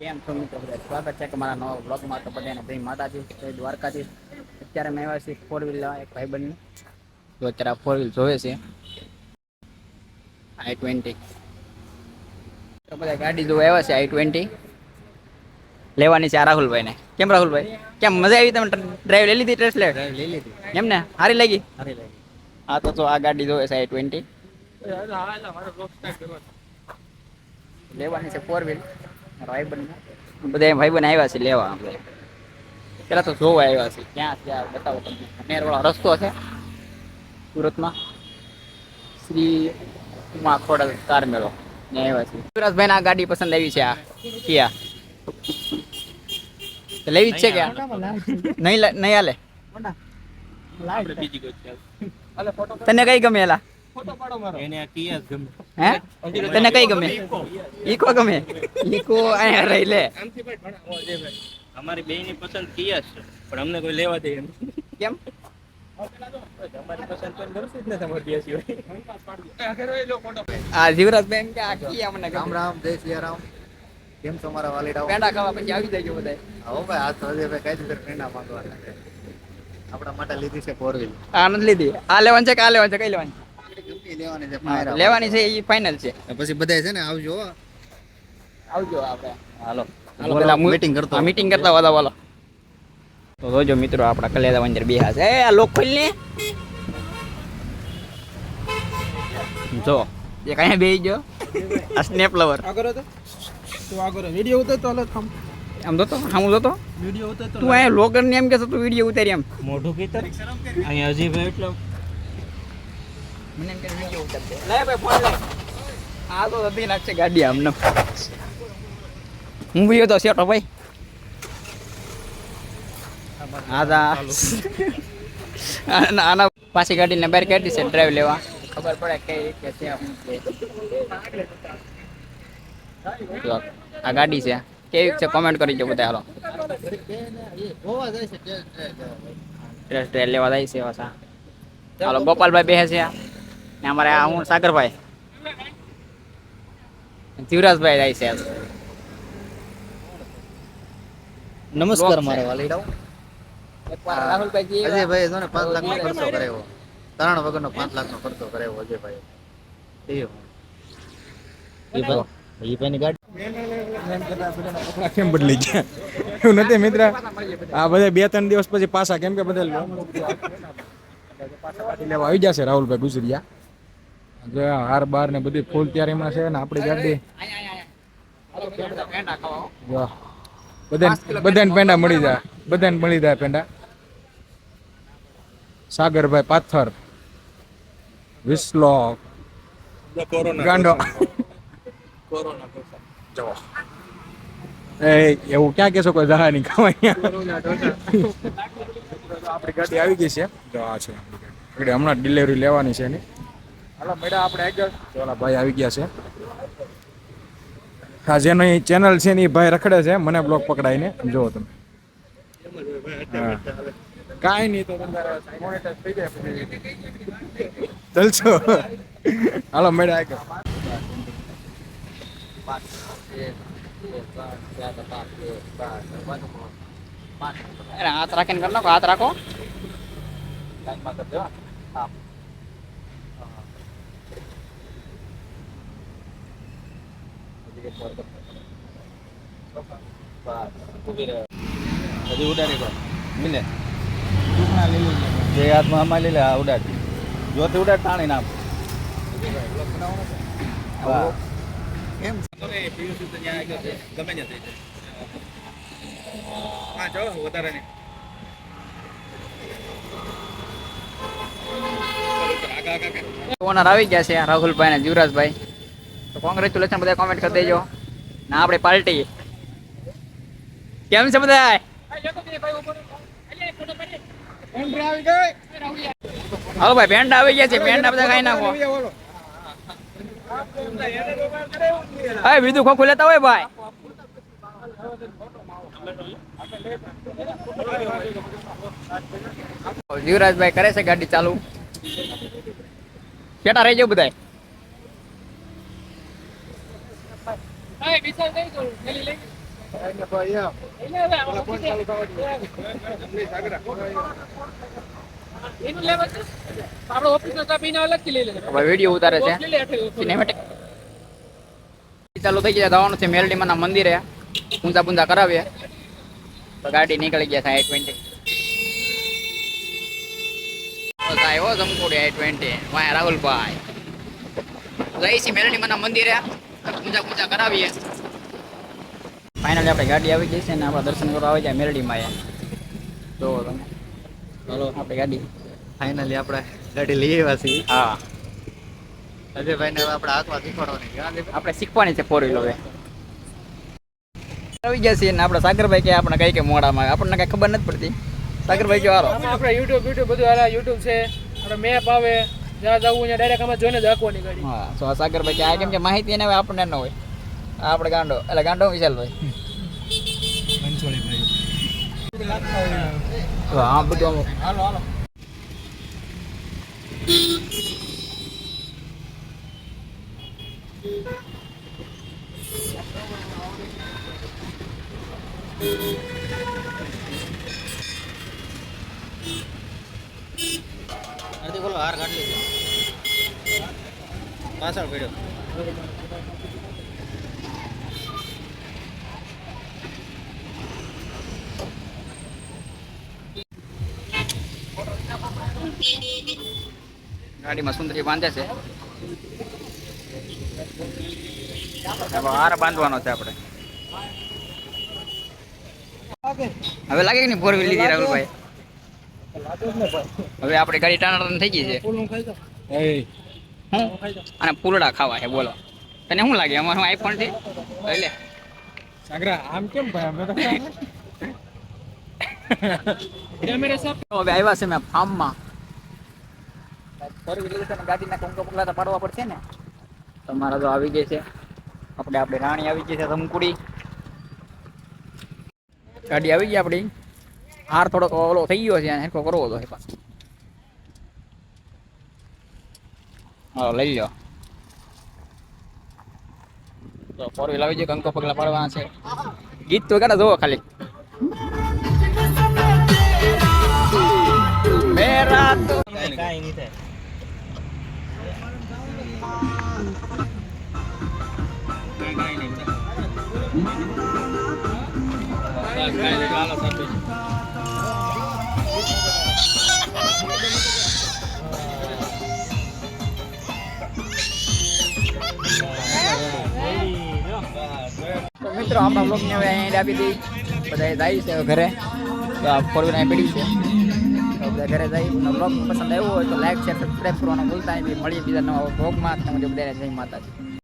કેમ છો મિત્રો બધા સ્વાગત છે તમારા નવા બ્લોગમાં. તો બધાને જય માતાજી, જય દ્વારકાથી. અત્યારે મેં આવ્યા છીએ 4 વ્હીલ એક ભાઈબંધની. તો અત્યારે 4 વ્હીલ જોવે છે i20. તો બધા ગાડી જોવા આવ્યા છે i20 લેવાની છે આ રાહુલભાઈ ને. કેમ રાહુલભાઈ, કેમ મજા આવી? તમે ડ્રાઈવ લઈ લીધી? ટેસ્ટ લઈ લીધી એમ ને? સારી લાગી? હા તો આ ગાડી જોવે છે i20 લેવાની છે 4 વ્હીલ. બધા ભાઈબંધ આવ્યા છે લેવા. આપણે પેલા તો જોવા આવ્યા છે. ક્યાં છે બતાવો તમને. નેરવાળો રસ્તો છે સુરતમાં, શ્રી ઉમા ખોડલ કાર મેળો ને આવ્યા છે. સુરજભાઈ ના ગાડી પસંદ આવી છે. આ કિયા લેવી જ છે કે નહીં હાલે? તને કઈ ગમે? એલા હે તને કઈ ગમે? ઈકો ગમે? ઈકો અહીંયા રહી લે. અમારી બે ની પસંદ કિયા છે, પણ અમને કોઈ લેવા દે એમ. કેમ? આ જીવરાજભાઈ કે આ કિયા મને રામ રામ, જય સિયા રામ. કેમ છો મારા વાલીડાઓ? પેંડા ખાવા પછી આવી જાય બધા. આવો ભાઈ, આ તો હજી ભાઈ કઈ રીતે પેંડા માંગવાના છે. આપણા માટે લીધી છે 4 વ્હીલ. આ નથી લીધી. આ લેવાની છે કે આ લેવાની છે? કઈ લેવાની? લેવાની છે, લેવાની છે એ ફાઇનલ છે. પછી બધા છે ને આવજો. આવજો આપણે. હાલો પેલા મીટિંગ કરતો. મીટિંગ કરતા વાળા બોલો. તો જોજો મિત્રો, આપણા કલેદા અંદર બેહા છે. એ આ લોક ખોલ ને જો એક અહીંયા બેહી ગયો. આ સ્નેપ લવર આગળ તો તું આગળ વિડિયો ઉતાર તો હાલત આમ જોતો હું જોતો વિડિયો ઉતાર તો તું અહીંયા લોગર ને એમ કે તું વિડીયો ઉતારી એમ મોઢું કીતર અહીંયા હજી ભાઈ એટલો મને એમ કે વિડીયો ઉતારતે. લે ભાઈ ફોન લે. આ તો હતી નાખશે ગાડી આમને. હું ગયો તો સેટો ભાઈ. આના પાછી ગાડીને બહાર કાઢી છે ડ્રાઈવ લેવા. ખબર પડે કઈ રીતે છે. આ ગાડી છે કેવી છે કોમેન્ટ કરી દો બધા. હાલો ટેસ્ટ ડ્રાઈવ લેવા જાય છે પાછા. હાલો ગોપાલભાઈ બેસે છે ને અમારે આ હું સાગરભાઈ, જીવરાજભાઈ જાય છે. નમસ્કાર મારા વાલીડાઓ. રાહુલભાઈ અજયભાઈ જો ને 5 લાખ નો ખર્ચો કરાવ્યો. તારણ વગરનો 5 લાખ નો ખર્ચો કરાવ્યો અજયભાઈ. એ ભાઈની ગાડી કેમ બદલી ગયા એવું નથી મિત્ર. આ બધા 2-3 દિવસ પછી પાછા, કેમ કે બધા લેવા આવી જશે. રાહુલભાઈ ગુજરિયા જો હાર બાર ને બધી ફૂલ તૈયારીમાં છે ને આપણી ગાડી. જો બધાને પેંડા મળી જાય, બધાને મળી જાય પેંડા. સાગરભાઈ પાથર વિસ્લો ગાંડો એ એવું ક્યાં કેશો? કોઈ જહા નહીં ખાવા. આપણી ગાડી આવી ગઈ છે. જો આ છે આપણી ગાડી. હમણાં ડિલિવરી લેવાની છે એની. હાલો મેડમ આપણે આગળ. ઓલા ભાઈ આવી ગયા છે. હા, જેની ચેનલ છે ને એ ભાઈ રખડે છે મને બ્લોક પકડાઈને. જોવો તમે. હા કાંઈ નહીં તો મોનેટાઈઝ થઈ જાય પછી ચલશો. હાલો મેડમ આગળ. હાથ રાખીને કરી નાખો. હાથ રાખો. હજી ઉડાડી દો મિલે જે હાથમાં આમાં લઈ લે. આ ઉડાડી જોથી ઉડાડ તાણી નામ. કેમ ગમે ત્યાં થઈ જાય. હા જો વધારે નહીં. ઓનર આવી ગયા છે રાહુલભાઈ ને જીવરાજભાઈ. તો કોંગ્રેચ્યુલેશન બધા કોમેન્ટ કરી દેજો. ના આપણે પાર્ટી કેમ છે બધા? હાલો ભાઈ પેંડા આવી ગયા છે. પેંડા બધા ખાઈ નાખો. હા બીજું ખોખું લેતા હોય ભાઈ. જીવરાજભાઈ કરે છે ગાડી ચાલુ. કેટા રહી જાવ બધા. હવે વિડીયો ઉતારે છે સિનેમેટિક ચાલુ થઈ ગયા. જવાનું છે મેલડીમાં ના મંદિરે, પૂંજા પૂંજા કરાવીએ તો ગાડી નીકળી ગયા છે I-20. આવ્યો જમકોડી I-20 વાય રાહુલભાઈ. જઈ છીએ મેલડીમાં ના મંદિરે, પૂંજા પૂંજા કરાવીએ. ફાઇનલી આપણે ગાડી આવી ગઈ છે ને આપણે દર્શન કરવા આવી જાય મેલડીમાં. જો તમે હાલો આપણી ગાડી. ફાઇનલી આપણે ગાડી લઈ આવ્યા છીએ. હા અજયભાઈ ને આપણે હાથમાં શીખવાડવાની છે. આપણે શીખવાની છે 4 વ્હીલ. હવે આવી ગયા છીએ ને આપણે સાગરભાઈ કે આપણે કઈ કે મોડામાં આપણને કઈ ખબર નથી પડતી. સાગરભાઈ કે વારો આપણે યુટ્યુબ બધું હાલા યુટ્યુબ છે, આપણે મેપ આવે, જ્યાં જવું ત્યાં ડાયરેક્ટ આમાં જોઈને જ રાખવાની ગાડી. હા તો આ સાગરભાઈ કે આ કેમ કે માહિતી એને હવે આપણને ન હોય. આ આપણે ગાંડો એટલે ગાંડો વિશાલભાઈ. તો હા બધું હાલો હાલો. નથી બોલો હાર કાઢી લીધો પાછળ પડ્યો. ગાડીમાં સુંદરી બાંધે છે. હવે હાર બાંધવાનો છે આપણે. હવે લાગે કે નહીં 4 વ્હીલ લીધી રાહુલભાઈ? હવે આપણી ગાડી ટાણા થઈ ગઈ છે. અને પૂરડા ખાવા છે બોલો. તને શું લાગે અમારું આઈફોન થી એટલે સાગરા આમ કેમ ભાઈ અમે તો કેમેરા સાફ હવે આવ્યા છે મેં ફાર્મમાં. 4 વ્હીલ ગાડીના કંકો પગલા તો પાડવા પડશે ને. તમારા તો આવી ગઈ છે આપણે રાણી આવી ગઈ છે ધમકુડી. ગાડી આવી ગઈ આપણી. હાર થોડોક ઓલો થઈ ગયો છે, હેરકો કરવો હતો. હા લઈ લો. તો 4 વ્હીલ આવી જાય, કંકો પગલા પાડવાના છે. ગીત તો ગાડા જોવો ખાલી. મેરા તો કાંઈ નહીં થાય. તો મિત્રો આપણા બ્લોગને હવે અહીંયા આપી દઈ. બધા જાય છે ઘરે. તો આ 4 વ્હીલ અહીં પડી છે. તો બધા ઘરે જઈ બ્લોગ પસંદ આવ્યો હોય તો લાઈક શેર સબસ્ક્રાઈબ કરવાનું ભૂલતા નહીં. મળીએ બીજા નવા બ્લોગમાં. તમે બધાને જય માતાજી.